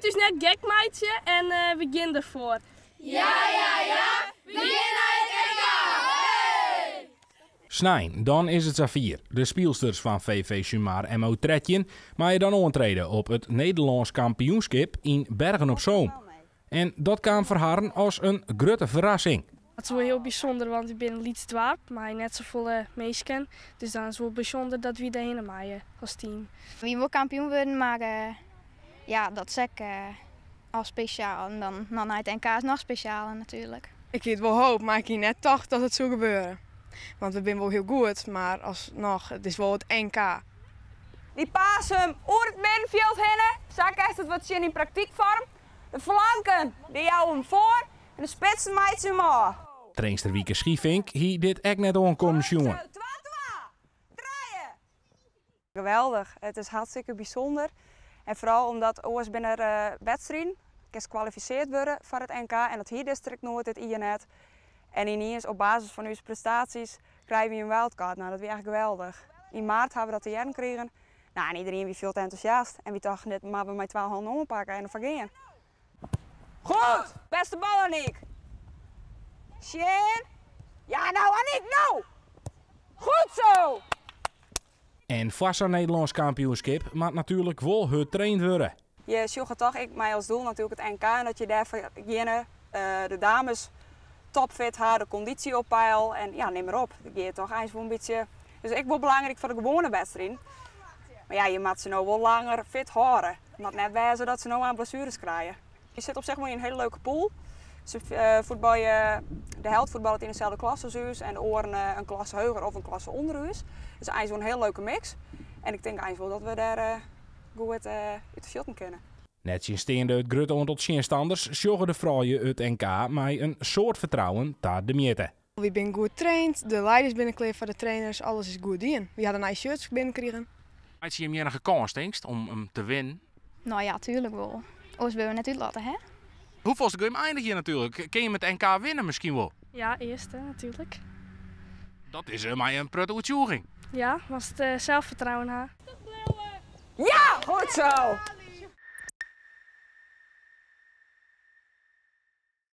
dit is net gek meidje en we beginnen ervoor. Ja, we beginnen het EK! Hey! Snijn, dan is het Zavier. De speelsters van VV Sumar MO Tretjen maar je dan optreden op het Nederlands kampioenschap in Bergen op Zoom. En dat kwam voor haar als een grote verrassing. Het is wel heel bijzonder, want ik ben een Lietsdwarp, maar net zoveel meisken. Dus dan is het wel bijzonder dat we daarheen maaien als team. Wie wil kampioen worden, maar ja, dat is ook al speciaal. En dan naar het NK is nog specialer natuurlijk. Ik heb het wel hoop, maar ik heb net dacht dat het zou gebeuren. Want we zijn wel heel goed, maar alsnog, het is wel het NK. Die paas hem over het middenveld heen, zo krijgt het wat in praktijkvorm. De flanken, die jou hem voor en de spitsen maait ze hem af. Trainster Wieke Schiefink hier dit echt net onkomen jongen. Geweldig, het is hartstikke bijzonder. En vooral omdat oors binnen wedstrijden gekwalificeerd worden voor het NK en dat hier district nooit het INET. En ineens op basis van onze prestaties krijgen we een wildcard. Nou, dat is echt geweldig. In maart hebben we dat te jaren gekregen. Nou, en iedereen was veel te enthousiast. En we dachten net, maar we met 12 handen ompakken en dan vergeten. Goed, beste bal Aniek. Sjen. Ja, nou Aniek, nou. Goed zo. En vast aan Nederlands kampioenschap maar natuurlijk wel getraind worden. Je zoekt toch ik mij als doel natuurlijk het NK en dat je daar voor de dames topfit haar de conditie op peil en ja, neem maar op. Dan ga je toch eens voor een beetje. Dus ik wil belangrijk voor de gewone wedstrijd. Maar ja, je moet ze nou wel langer fit houden. Het moet net wijzen dat ze nou aan blessures krijgen. Je zit op zich wel in een hele leuke pool. Ze de helft voetballen in dezelfde klasse als u en de oren een klasse hoger of een klasse onder u. Dus eigenlijk wel een hele leuke mix. En ik denk eigenlijk wel dat we daar goed uit de veld kunnen. Net zien steende het grutte onder standers zorgen de vrouwen het NK met een soort vertrouwen daar de mieten. We zijn goed getraind, de leiders binnenkleer van de trainers, alles is goed in. We hadden nice shirts binnengekregen. Had je meer een kans denkst om hem te winnen? Nou ja, tuurlijk wel. Anders willen we natuurlijk laten, hè? Hoeveelste game eindig je natuurlijk? Kun je met NK winnen misschien wel? Ja, eerste natuurlijk. Dat is maar een prut uitzoeking. Ja, was het zelfvertrouwen haar. Ja, goed zo!